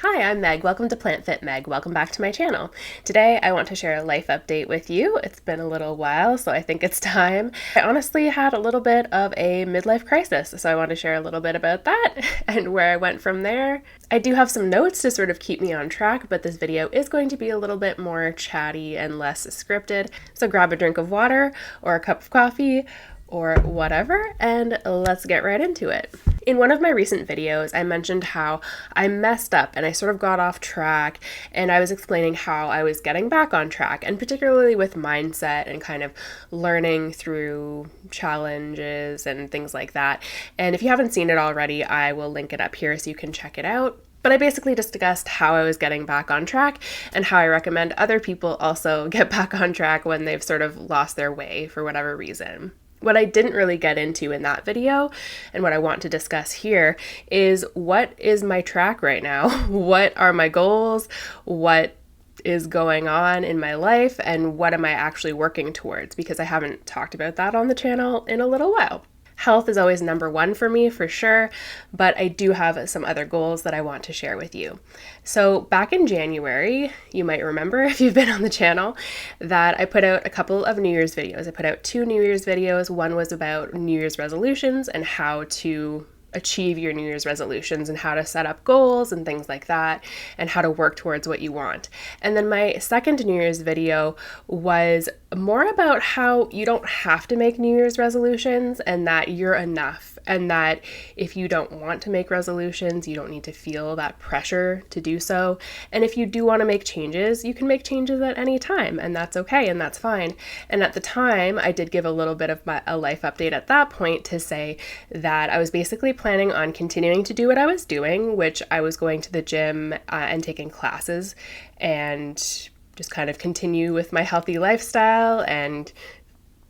Hi, I'm Meg. Welcome to plantfitmeg. Welcome back to my channel. Today I want to share a life update with you. It's been a little while, so I think it's time. I honestly had a little bit of a midlife crisis, so I want to share a little bit about that and where I went from there. I do have some notes to sort of keep me on track, but this video is going to be a little bit more chatty and less scripted. So grab a drink of water or a cup of coffee or whatever, and let's get right into it. In one of my recent videos, I mentioned how I messed up and I sort of got off track, and I was explaining how I was getting back on track, and particularly with mindset and kind of learning through challenges and things like that. And if you haven't seen it already, I will link it up here so you can check it out. But I basically discussed how I was getting back on track and how I recommend other people also get back on track when they've sort of lost their way for whatever reason. What I didn't really get into in that video, and what I want to discuss here, is what is my track right now? What are my goals? What is going on in my life? And what am I actually working towards? Because I haven't talked about that on the channel in a little while. Health is always number one for me, for sure, but I do have some other goals that I want to share with you. So back in January, you might remember if you've been on the channel, that I put out a couple of New Year's videos. I put out 2 New Year's videos. One was about New Year's resolutions and how to achieve your New Year's resolutions and how to set up goals and things like that and how to work towards what you want. And then my second New Year's video was more about how you don't have to make New Year's resolutions and that you're enough, and that if you don't want to make resolutions, you don't need to feel that pressure to do so. And if you do want to make changes, you can make changes at any time, and that's okay and that's fine. And at the time, I did give a little bit of a life update at that point to say that I was basically planning on continuing to do what I was doing, which I was going to the gym and taking classes and just kind of continue with my healthy lifestyle and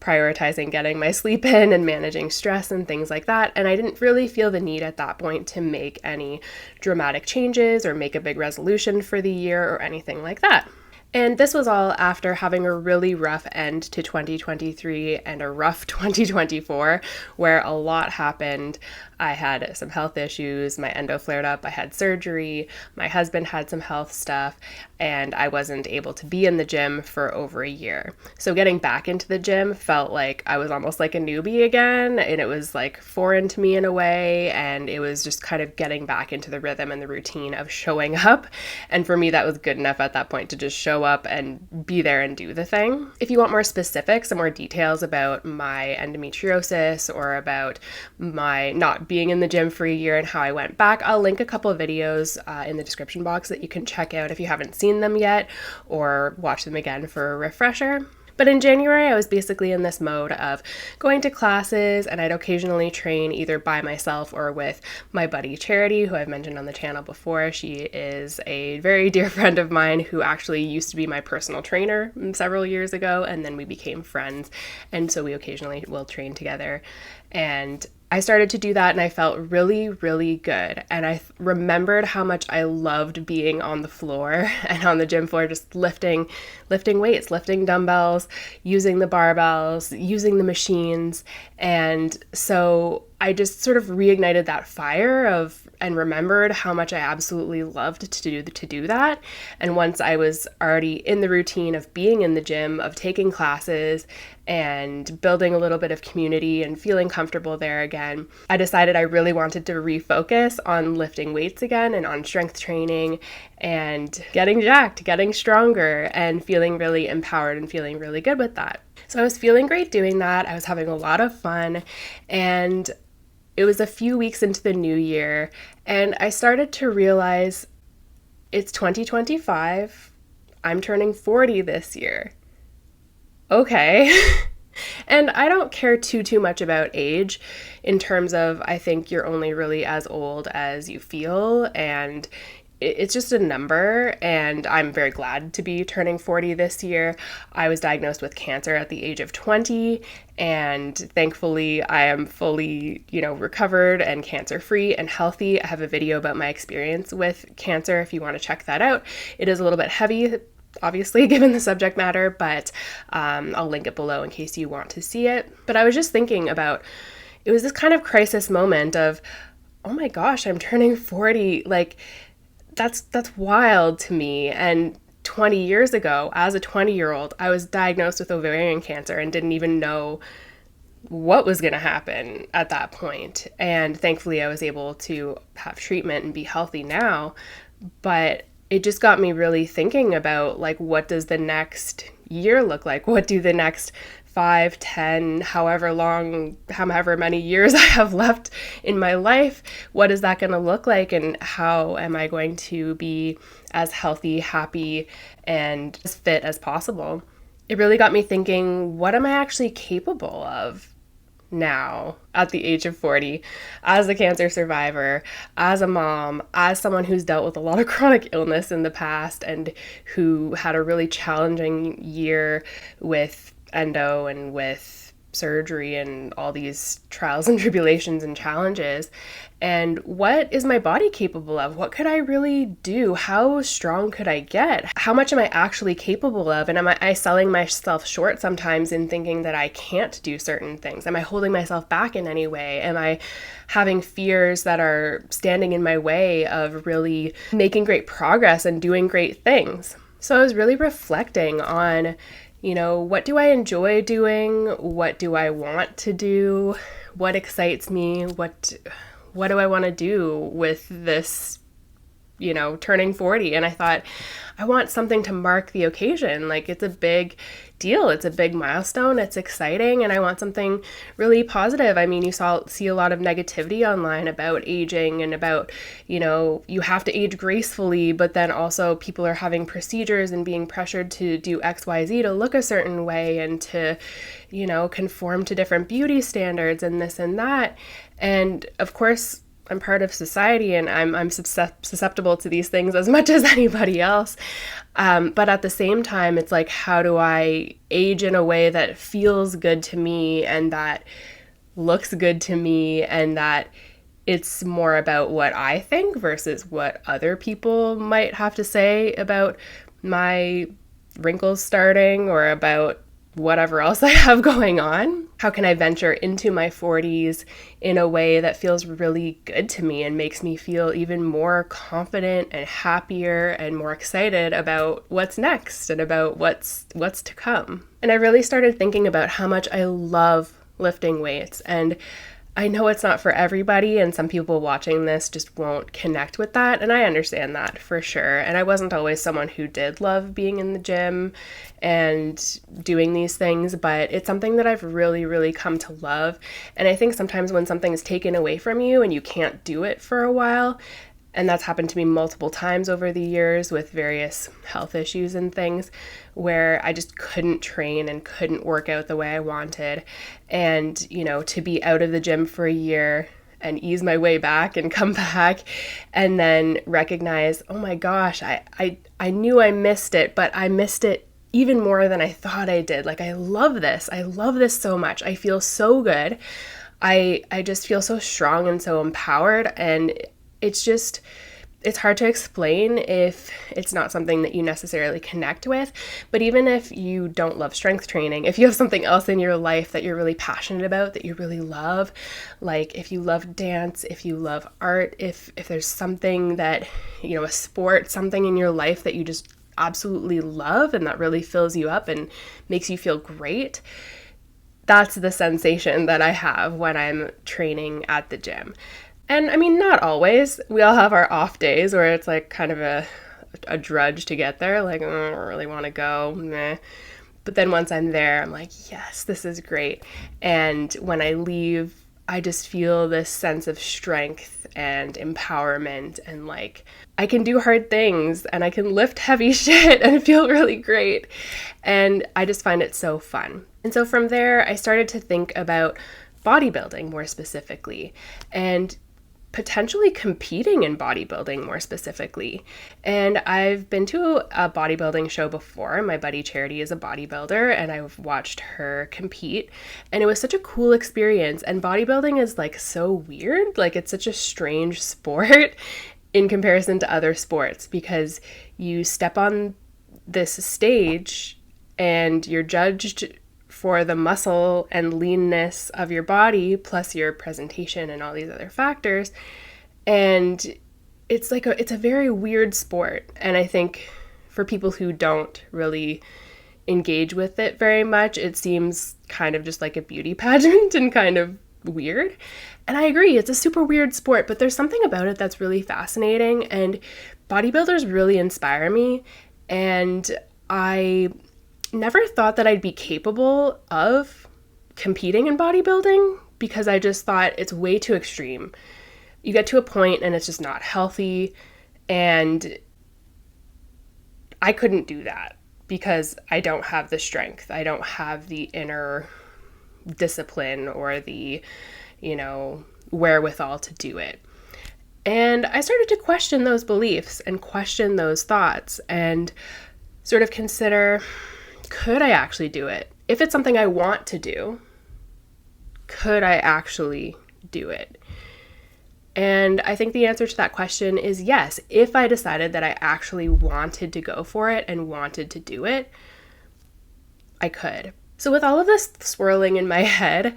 prioritizing getting my sleep in and managing stress and things like that. And I didn't really feel the need at that point to make any dramatic changes or make a big resolution for the year or anything like that. And this was all after having a really rough end to 2023 and a rough 2024, where a lot happened. I had some health issues, my endo flared up, I had surgery, my husband had some health stuff, and I wasn't able to be in the gym for over a year. So getting back into the gym felt like I was almost like a newbie again, and it was like foreign to me in a way, and it was just kind of getting back into the rhythm and the routine of showing up. And for me, that was good enough at that point to just show up and be there and do the thing. If you want more specifics and more details about my endometriosis or about my not being in the gym for a year and how I went back, I'll link a couple of videos in the description box that you can check out if you haven't seen them yet or watch them again for a refresher. But in January, I was basically in this mode of going to classes, and I'd occasionally train either by myself or with my buddy Charity, who I've mentioned on the channel before. She is a very dear friend of mine who actually used to be my personal trainer several years ago, and then we became friends, and so we occasionally will train together. And I started to do that and I felt really, really good. And I remembered how much I loved being on the floor and on the gym floor, just lifting weights, lifting dumbbells, using the barbells, using the machines. And so I just sort of reignited that fire and remembered how much I absolutely loved to do that. And once I was already in the routine of being in the gym, of taking classes and building a little bit of community and feeling comfortable there again, I decided I really wanted to refocus on lifting weights again and on strength training and getting jacked, getting stronger, and feeling really empowered and feeling really good with that. So I was feeling great doing that. I was having a lot of fun, and it was a few weeks into the new year, and I started to realize it's 2025. I'm turning 40 this year. Okay. And I don't care too much about age in terms of, I think you're only really as old as you feel, and it's just a number, and I'm very glad to be turning 40 this year. I was diagnosed with cancer at the age of 20, and thankfully I am fully, recovered and cancer-free and healthy. I have a video about my experience with cancer if you want to check that out. It is a little bit heavy, obviously, given the subject matter, but I'll link it below in case you want to see it. But I was just thinking about, it was this kind of crisis moment of, oh my gosh, I'm turning 40, like, that's wild to me. And 20 years ago, as a 20-year-old, I was diagnosed with ovarian cancer and didn't even know what was going to happen at that point. And thankfully, I was able to have treatment and be healthy now. But it just got me really thinking about, like, what does the next year look like? What do the next 5, 10, however many years I have left in my life, what is that going to look like? And how am I going to be as healthy, happy, and as fit as possible? It really got me thinking, what am I actually capable of now at the age of 40, as a cancer survivor, as a mom, as someone who's dealt with a lot of chronic illness in the past and who had a really challenging year with endo and with surgery and all these trials and tribulations and challenges. And what is my body capable of? What could I really do? How strong could I get? How much am I actually capable of? And am I selling myself short sometimes in thinking that I can't do certain things? Am I holding myself back in any way? Am I having fears that are standing in my way of really making great progress and doing great things? So I was really reflecting on, what do I enjoy doing? What do I want to do? What excites me? What do I want to do with this, turning 40? And I thought, I want something to mark the occasion. Like, it's a big deal. It's a big milestone. It's exciting. And I want something really positive. I mean, see a lot of negativity online about aging and about, you have to age gracefully, but then also people are having procedures and being pressured to do X, Y, Z to look a certain way and to, conform to different beauty standards and this and that. And of course, I'm part of society and I'm susceptible to these things as much as anybody else. But at the same time, it's like, how do I age in a way that feels good to me and that looks good to me and that it's more about what I think versus what other people might have to say about my wrinkles starting or about whatever else I have going on? How can I venture into my 40s in a way that feels really good to me and makes me feel even more confident and happier and more excited about what's next and about what's to come? And I really started thinking about how much I love lifting weights. And I know it's not for everybody, and some people watching this just won't connect with that, and I understand that for sure. And I wasn't always someone who did love being in the gym and doing these things, but it's something that I've really, really come to love. And I think sometimes when something is taken away from you and you can't do it for a while, and that's happened to me multiple times over the years with various health issues and things, where I just couldn't train and couldn't work out the way I wanted. And, to be out of the gym for a year and ease my way back and come back and then recognize, oh my gosh, I knew I missed it, but I missed it even more than I thought I did. Like, I love this. I love this so much. I feel so good. I just feel so strong and so empowered. And it's hard to explain if it's not something that you necessarily connect with. But even if you don't love strength training, if you have something else in your life that you're really passionate about, that you really love, like if you love dance, if you love art, if there's something that, a sport, something in your life that you just absolutely love and that really fills you up and makes you feel great, that's the sensation that I have when I'm training at the gym. And I mean, not always. We all have our off days where it's like kind of a drudge to get there. Like, oh, I don't really want to go. Meh. But then once I'm there, I'm like, yes, this is great. And when I leave, I just feel this sense of strength and empowerment and like, I can do hard things and I can lift heavy shit and feel really great. And I just find it so fun. And so from there, I started to think about bodybuilding more specifically and potentially competing in bodybuilding more specifically. And I've been to a bodybuilding show before. My buddy Charity is a bodybuilder and I've watched her compete and it was such a cool experience. And bodybuilding is like so weird. Like, it's such a strange sport in comparison to other sports because you step on this stage and you're judged for the muscle and leanness of your body, plus your presentation and all these other factors. And it's a very weird sport. And I think for people who don't really engage with it very much, it seems kind of just like a beauty pageant and kind of weird. And I agree, it's a super weird sport, but there's something about it that's really fascinating, and bodybuilders really inspire me. And I never thought that I'd be capable of competing in bodybuilding because I just thought it's way too extreme. You get to a point and it's just not healthy, and I couldn't do that because I don't have the strength. I don't have the inner discipline or the, wherewithal to do it. And I started to question those beliefs and question those thoughts and sort of consider, could I actually do it? If it's something I want to do, could I actually do it? And I think the answer to that question is yes. If I decided that I actually wanted to go for it and wanted to do it, I could. So with all of this swirling in my head,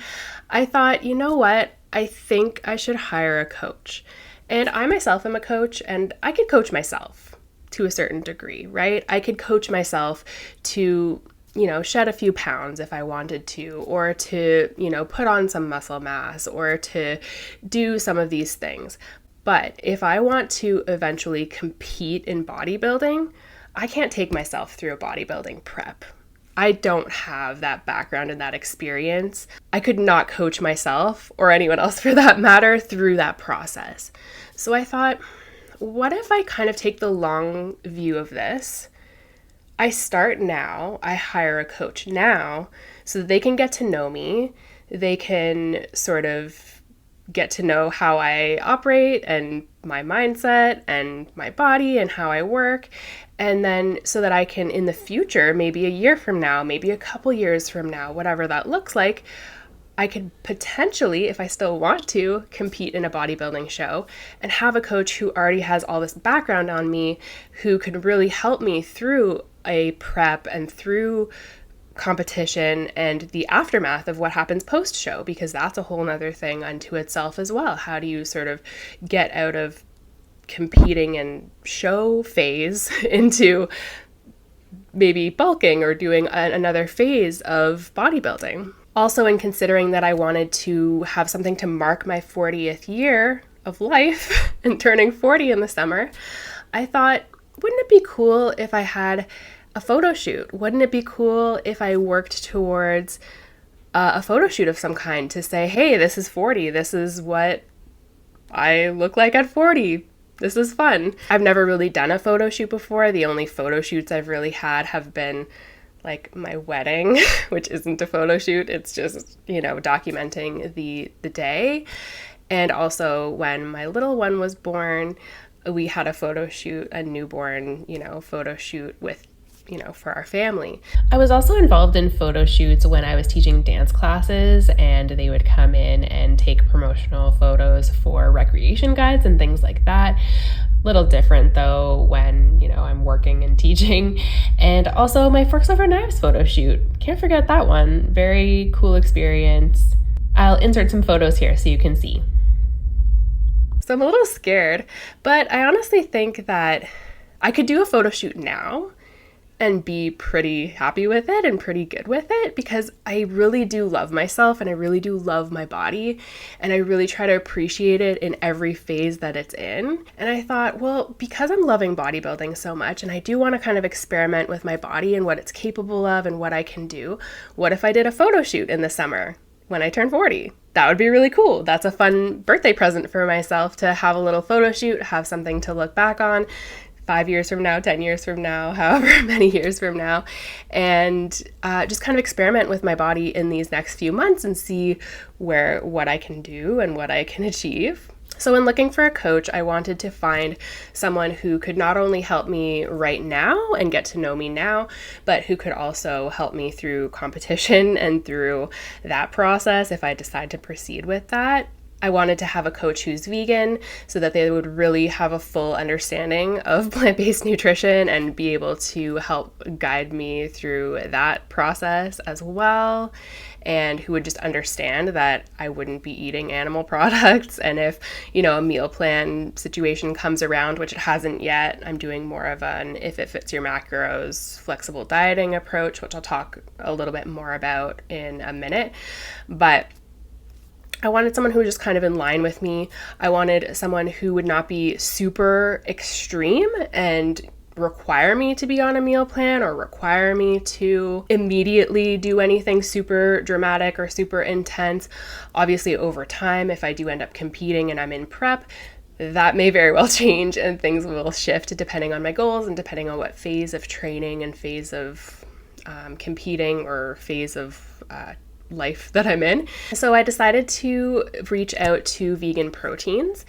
I thought, you know what? I think I should hire a coach. And I myself am a coach, and I could coach myself to a certain degree, right? I could coach myself to, shed a few pounds if I wanted to, or to, put on some muscle mass, or to do some of these things. But if I want to eventually compete in bodybuilding, I can't take myself through a bodybuilding prep. I don't have that background and that experience. I could not coach myself, or anyone else for that matter, through that process. So I thought, what if I kind of take the long view of this? I start now, I hire a coach now so that they can get to know me. They can sort of get to know how I operate and my mindset and my body and how I work. And then so that I can, in the future, maybe a year from now, maybe a couple years from now, whatever that looks like, I could potentially, if I still want to, compete in a bodybuilding show and have a coach who already has all this background on me, who could really help me through a prep and through competition and the aftermath of what happens post-show, because that's a whole nother thing unto itself as well. How do you sort of get out of competing and show phase into maybe bulking or doing another phase of bodybuilding? Also, in considering that I wanted to have something to mark my 40th year of life and turning 40 in the summer, I thought, wouldn't it be cool if I had a photo shoot? Wouldn't it be cool if I worked towards a photo shoot of some kind to say, hey, this is 40. This is what I look like at 40. This is fun. I've never really done a photo shoot before. The only photo shoots I've really had have been like my wedding, which isn't a photo shoot. It's just, documenting the day. And also when my little one was born, we had a photo shoot, a newborn, photo shoot with, for our family. I was also involved in photo shoots when I was teaching dance classes, and they would come in and take promotional photos for recreation guides and things like that. Little different though when, I'm working and teaching. And also my Forks Over Knives photo shoot. Can't forget that one. Very cool experience. I'll insert some photos here so you can see. So I'm a little scared, but I honestly think that I could do a photo shoot now and be pretty happy with it and pretty good with it, because I really do love myself and I really do love my body, and I really try to appreciate it in every phase that it's in. And I thought, well, because I'm loving bodybuilding so much and I do want to kind of experiment with my body and what it's capable of and what I can do, what if I did a photo shoot in the summer when I turn 40? That would be really cool. That's a fun birthday present for myself, to have a little photo shoot, have something to look back on 5 years from now, 10 years from now, however many years from now, and just kind of experiment with my body in these next few months and see what I can do and what I can achieve. So in looking for a coach, I wanted to find someone who could not only help me right now and get to know me now, but who could also help me through competition and through that process if I decide to proceed with that. I wanted to have a coach who's vegan so that they would really have a full understanding of plant-based nutrition and be able to help guide me through that process as well, and who would just understand that I wouldn't be eating animal products. And if, a meal plan situation comes around, which it hasn't yet, I'm doing more of an if it fits your macros flexible dieting approach, which I'll talk a little bit more about in a minute. But I wanted someone who was just kind of in line with me. I wanted someone who would not be super extreme and require me to be on a meal plan or require me to immediately do anything super dramatic or super intense. Obviously, over time, if I do end up competing and I'm in prep, that may very well change and things will shift depending on my goals and depending on what phase of training and phase of competing or phase of life that I'm in. So I decided to reach out to Vegan Proteins,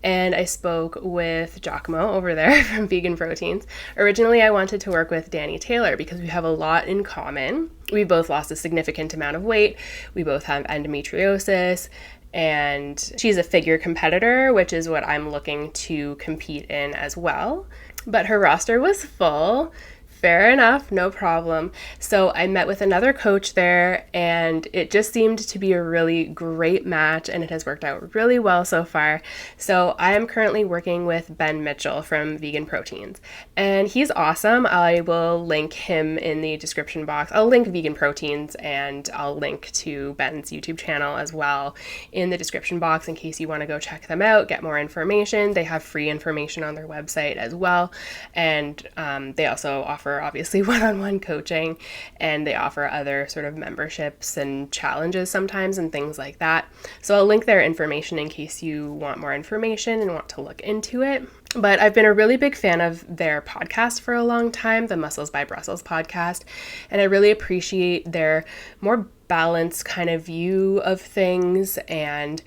and I spoke with Giacomo over there from Vegan Proteins. Originally, I wanted to work with Danny Taylor because we have a lot in common. We both lost a significant amount of weight. We both have endometriosis, and she's a figure competitor, which is what I'm looking to compete in as well. But her roster was full. Fair enough, no problem. So I met with another coach there, and it just seemed to be a really great match, and it has worked out really well so far. So I am currently working with Ben Mitchell from Vegan Proteins, and he's awesome. I will link him in the description box. I'll link Vegan Proteins, and I'll link to Ben's YouTube channel as well in the description box in case you want to go check them out, get more information. They have free information on their website as well, and they also offer obviously one-on-one coaching, and they offer other sort of memberships and challenges sometimes and things like that. So I'll link their information in case you want more information and want to look into it. But I've been a really big fan of their podcast for a long time, the Muscles by Brussels podcast, and I really appreciate their more balanced kind of view of things and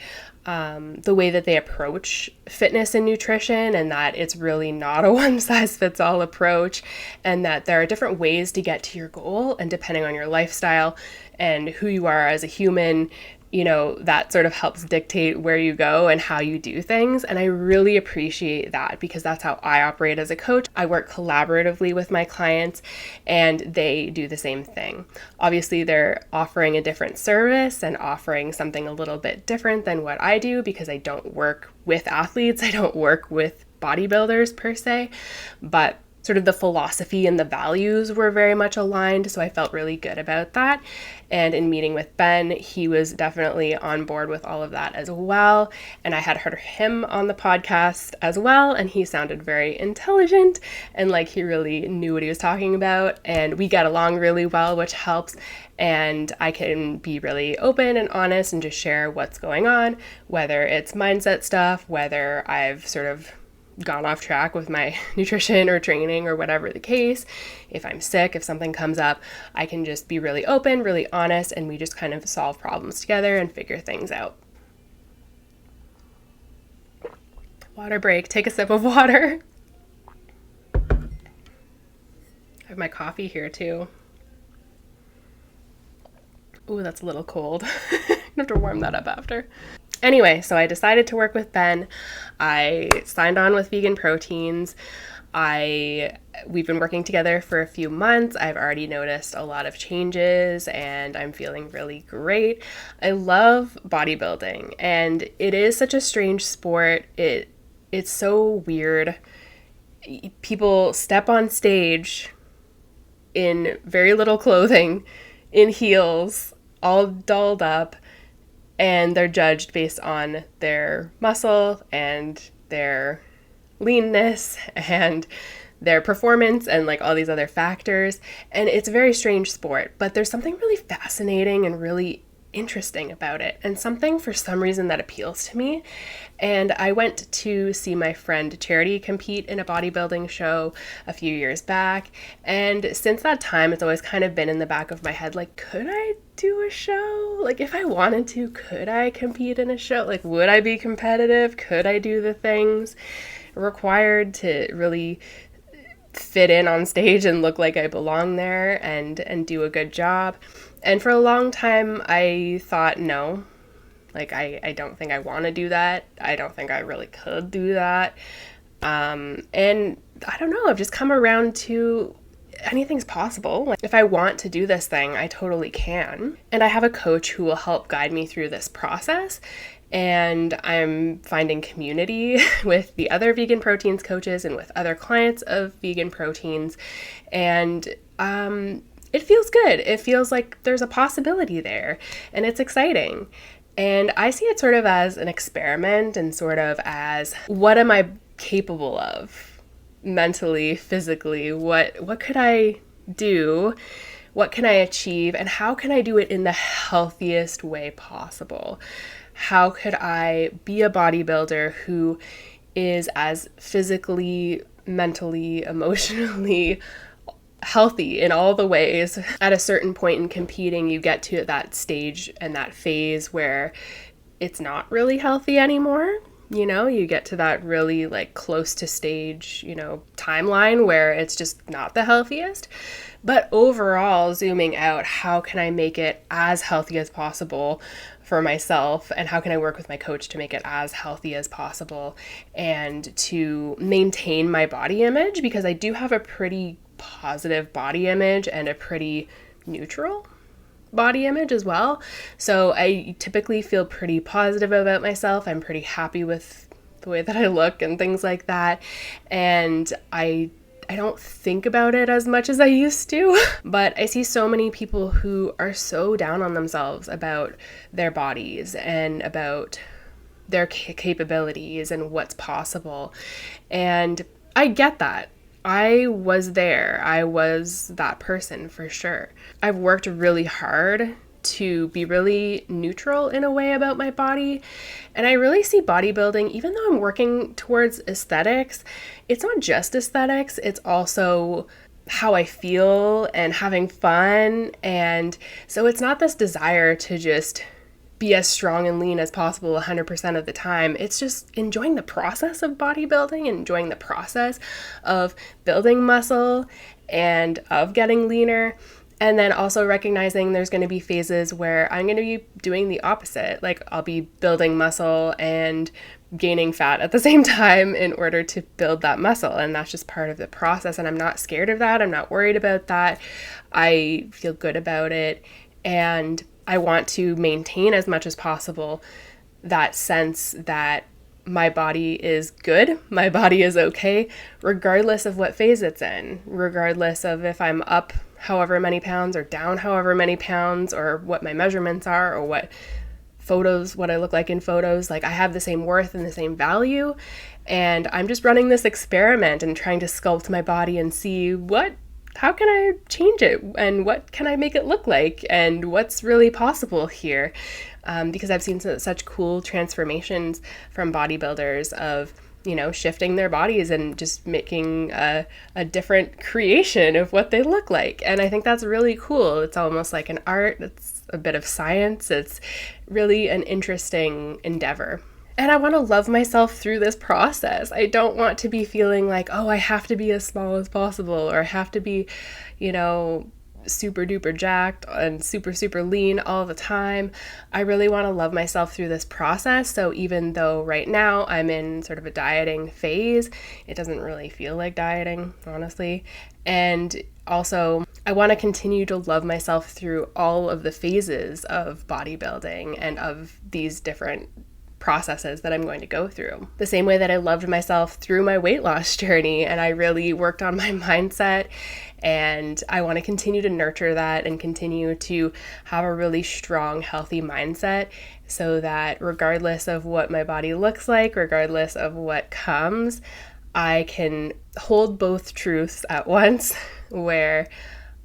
the way that they approach fitness and nutrition, and that it's really not a one-size-fits-all approach, and that there are different ways to get to your goal, and depending on your lifestyle and who you are as a human, that sort of helps dictate where you go and how you do things. And I really appreciate that because that's how I operate as a coach. I work collaboratively with my clients, and they do the same thing. Obviously, they're offering a different service and offering something a little bit different than what I do because I don't work with athletes. I don't work with bodybuilders per se, but sort of the philosophy and the values were very much aligned, so I felt really good about that. And in meeting with Ben, he was definitely on board with all of that as well. And I had heard him on the podcast as well, and he sounded very intelligent and like he really knew what he was talking about. And we get along really well, which helps. And I can be really open and honest and just share what's going on, whether it's mindset stuff, whether I've sort of gone off track with my nutrition or training or whatever the case. If I'm sick, if something comes up, I can just be really open, really honest, and we just kind of solve problems together and figure things out. Water break, take a sip of water. I have my coffee here too. Ooh, that's a little cold. I have to warm that up after. Anyway, so I decided to work with Ben. I signed on with Vegan Proteins. We've been working together for a few months. I've already noticed a lot of changes and I'm feeling really great. I love bodybuilding, and it is such a strange sport. It's so weird. People step on stage in very little clothing, in heels, all dolled up, and they're judged based on their muscle and their leanness and their performance and like all these other factors. And it's a very strange sport, but there's something really fascinating and really interesting about it, and something for some reason that appeals to me. And I went to see my friend Charity compete in a bodybuilding show a few years back, and since that time it's always kind of been in the back of my head, like, could I do a show? Like, if I wanted to, could I compete in a show? Like, would I be competitive? Could I do the things required to really fit in on stage and look like I belong there and do a good job? And for a long time, I thought, no, Like, I don't think I want to do that. I don't think I really could do that. And I don't know, I've just come around to anything's possible. Like, if I want to do this thing, I totally can. And I have a coach who will help guide me through this process. And I'm finding community with the other vegan proteins coaches and with other clients of vegan proteins. And it feels good. It feels like there's a possibility there, and it's exciting. And I see it sort of as an experiment and sort of as, what am I capable of mentally, physically? What could I do? What can I achieve? And how can I do it in the healthiest way possible? How could I be a bodybuilder who is as physically, mentally, emotionally healthy in all the ways? At a certain point in competing, you get to that stage and that phase where it's not really healthy anymore. You know, you get to that really like close to stage, timeline where it's just not the healthiest. But overall, zooming out, how can I make it as healthy as possible for myself, and how can I work with my coach to make it as healthy as possible and to maintain my body image, because I do have a pretty positive body image and a pretty neutral body image as well. So I typically feel pretty positive about myself. I'm pretty happy with the way that I look and things like that. And I don't think about it as much as I used to, but I see so many people who are so down on themselves about their bodies and about their capabilities and what's possible. And I get that. I was there. I was that person for sure. I've worked really hard to be really neutral in a way about my body. And I really see bodybuilding, even though I'm working towards aesthetics, it's not just aesthetics, it's also how I feel and having fun. And so it's not this desire to just be as strong and lean as possible 100% of the time. It's just enjoying the process of bodybuilding, enjoying the process of building muscle and of getting leaner. And then also recognizing there's going to be phases where I'm going to be doing the opposite. Like, I'll be building muscle and gaining fat at the same time in order to build that muscle. And that's just part of the process. And I'm not scared of that. I'm not worried about that. I feel good about it. And I want to maintain as much as possible that sense that my body is good, my body is okay, regardless of what phase it's in, regardless of if I'm up however many pounds or down however many pounds, or what my measurements are, or what I look like in photos. Like, I have the same worth and the same value, and I'm just running this experiment and trying to sculpt my body and see how can I change it, and what can I make it look like, and what's really possible here. Because I've seen such cool transformations from bodybuilders of, shifting their bodies and just making a different creation of what they look like. And I think that's really cool. It's almost like an art. It's a bit of science. It's really an interesting endeavor. And I want to love myself through this process. I don't want to be feeling like, oh, I have to be as small as possible, or I have to be, super duper jacked and super, super lean all the time. I really want to love myself through this process. So even though right now I'm in sort of a dieting phase, it doesn't really feel like dieting, honestly. And also, I want to continue to love myself through all of the phases of bodybuilding and of these different processes that I'm going to go through. The same way that I loved myself through my weight loss journey, and I really worked on my mindset, and I want to continue to nurture that and continue to have a really strong, healthy mindset, so that regardless of what my body looks like, regardless of what comes, I can hold both truths at once, where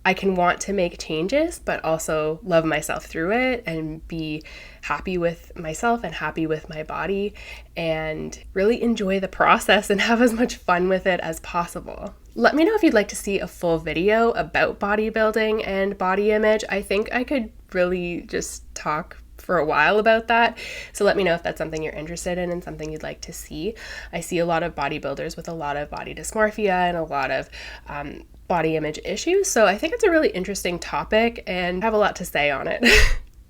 I can want to make changes, but also love myself through it and be happy with myself and happy with my body, and really enjoy the process and have as much fun with it as possible. Let me know if you'd like to see a full video about bodybuilding and body image. I think I could really just talk for a while about that. So let me know if that's something you're interested in and something you'd like to see. I see a lot of bodybuilders with a lot of body dysmorphia and a lot of body image issues. So I think it's a really interesting topic, and I have a lot to say on it.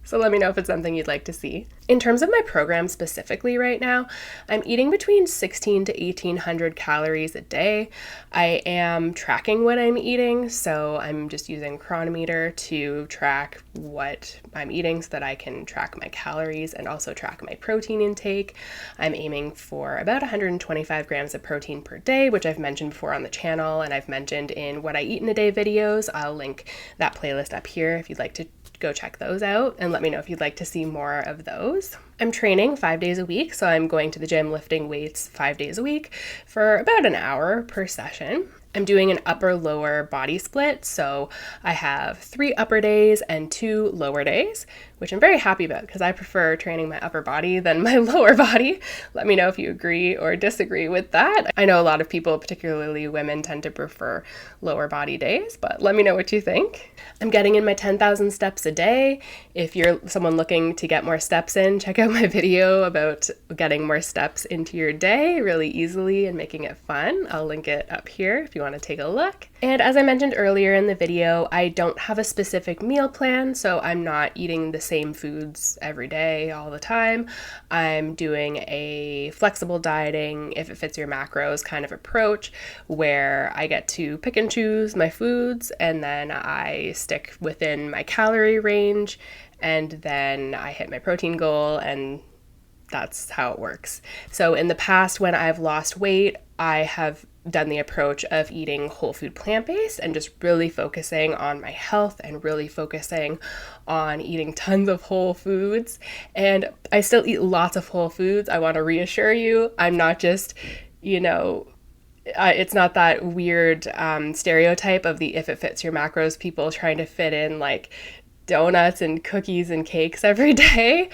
So let me know if it's something you'd like to see. In terms of my program specifically right now, I'm eating between 16 to 1800 calories a day. I am tracking what I'm eating, so I'm just using Chronometer to track what I'm eating so that I can track my calories and also track my protein intake. I'm aiming for about 125 grams of protein per day, which I've mentioned before on the channel, and I've mentioned in What I Eat in a Day videos. I'll link that playlist up here if you'd like to go check those out and let me know if you'd like to see more of those. I'm training 5 days a week, so I'm going to the gym lifting weights 5 days a week for about an hour per session. I'm doing an upper-lower body split, so I have 3 upper days and 2 lower days, which I'm very happy about because I prefer training my upper body than my lower body. Let me know if you agree or disagree with that. I know a lot of people, particularly women, tend to prefer lower body days, but let me know what you think. I'm getting in my 10,000 steps a day. If you're someone looking to get more steps in, check out my video about getting more steps into your day really easily and making it fun. I'll link it up here if you want to take a look. And as I mentioned earlier in the video, I don't have a specific meal plan, so I'm not eating the same foods every day all the time. I'm doing a flexible dieting, if it fits your macros kind of approach, where I get to pick and choose my foods and then I stick within my calorie range and then I hit my protein goal, and that's how it works. So in the past, when I've lost weight, I have done the approach of eating whole food plant-based and just really focusing on my health and really focusing on eating tons of whole foods. And I still eat lots of whole foods. I want to reassure you, I'm not just, it's not that weird stereotype of the if it fits your macros people trying to fit in like donuts and cookies and cakes every day.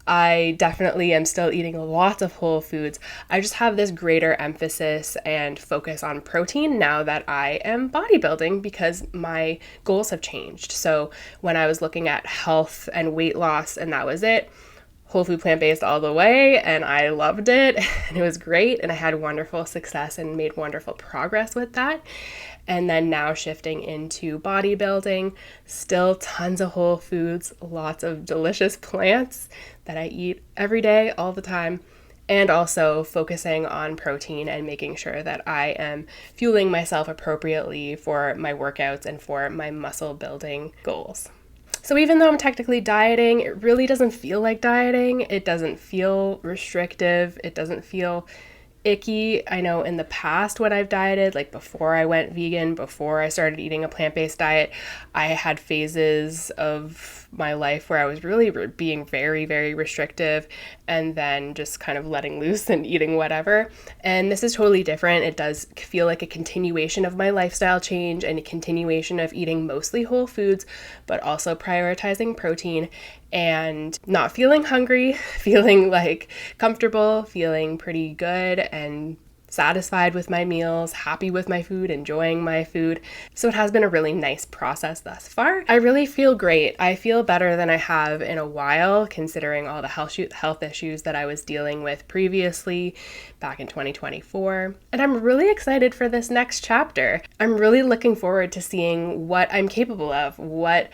I definitely am still eating lots of whole foods. I just have this greater emphasis and focus on protein now that I am bodybuilding because my goals have changed. So when I was looking at health and weight loss and that was it, whole food plant-based all the way, and I loved it and it was great and I had wonderful success and made wonderful progress with that. And then now shifting into bodybuilding, still tons of whole foods, lots of delicious plants that I eat every day, all the time, and also focusing on protein and making sure that I am fueling myself appropriately for my workouts and for my muscle building goals. So even though I'm technically dieting, it really doesn't feel like dieting. It doesn't feel restrictive. It doesn't feel icky. I know in the past when I've dieted, like before I went vegan, before I started eating a plant-based diet, I had phases of my life where I was really being very, very restrictive and then just kind of letting loose and eating whatever. And this is totally different. It does feel like a continuation of my lifestyle change and a continuation of eating mostly whole foods, but also prioritizing protein and not feeling hungry, feeling like comfortable, feeling pretty good and satisfied with my meals, happy with my food, enjoying my food. So it has been a really nice process thus far. I really feel great. I feel better than I have in a while, considering all the health issues that I was dealing with previously back in 2024. And I'm really excited for this next chapter. I'm really looking forward to seeing what I'm capable of, what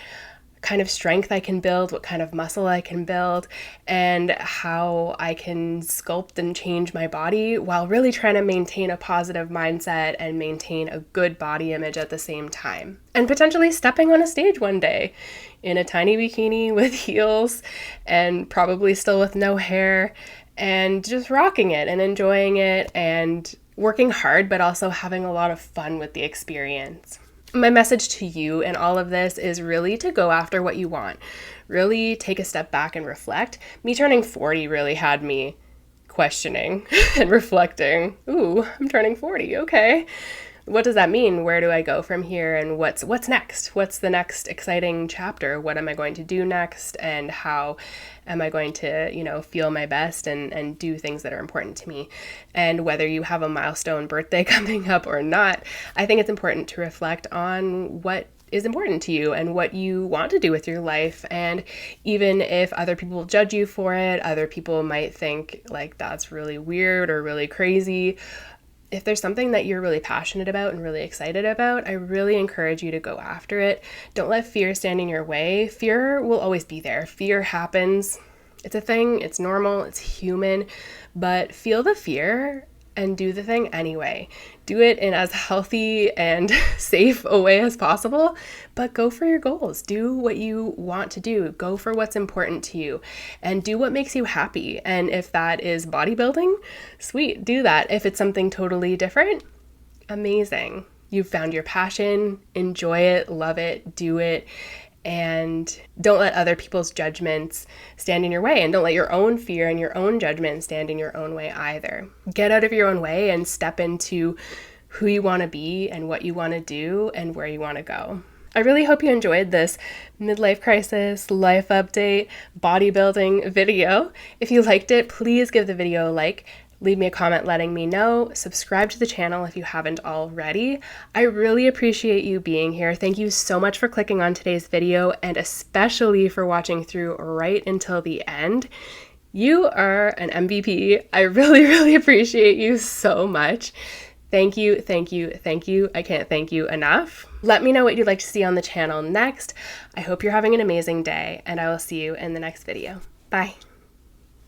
kind of strength I can build, what kind of muscle I can build, and how I can sculpt and change my body while really trying to maintain a positive mindset and maintain a good body image at the same time. And potentially stepping on a stage one day in a tiny bikini with heels and probably still with no hair and just rocking it and enjoying it and working hard, but also having a lot of fun with the experience. My message to you in all of this is really to go after what you want. Really take a step back and reflect. Me turning 40 really had me questioning and reflecting. Ooh, I'm turning 40, okay. What does that mean? Where do I go from here? And what's next? What's the next exciting chapter? What am I going to do next? And how am I going to, feel my best and do things that are important to me? And whether you have a milestone birthday coming up or not, I think it's important to reflect on what is important to you and what you want to do with your life. And even if other people judge you for it, other people might think like that's really weird or really crazy, if there's something that you're really passionate about and really excited about, I really encourage you to go after it. Don't let fear stand in your way. Fear will always be there. Fear happens. It's a thing. It's normal. It's human. But feel the fear and do the thing anyway. Do it in as healthy and safe a way as possible, but go for your goals. Do what you want to do. Go for what's important to you and do what makes you happy. And if that is bodybuilding, sweet, do that. If it's something totally different, amazing. You've found your passion, enjoy it, love it, do it. And don't let other people's judgments stand in your way, and don't let your own fear and your own judgment stand in your own way either. Get out of your own way and step into who you want to be and what you want to do and where you want to go. I really hope you enjoyed this midlife crisis, life update, bodybuilding video. If you liked it, please give the video a like. Leave me a comment letting me know. Subscribe to the channel if you haven't already. I really appreciate you being here. Thank you so much for clicking on today's video and especially for watching through right until the end. You are an MVP. I really, really appreciate you so much. Thank you, thank you, thank you. I can't thank you enough. Let me know what you'd like to see on the channel next. I hope you're having an amazing day and I will see you in the next video. Bye.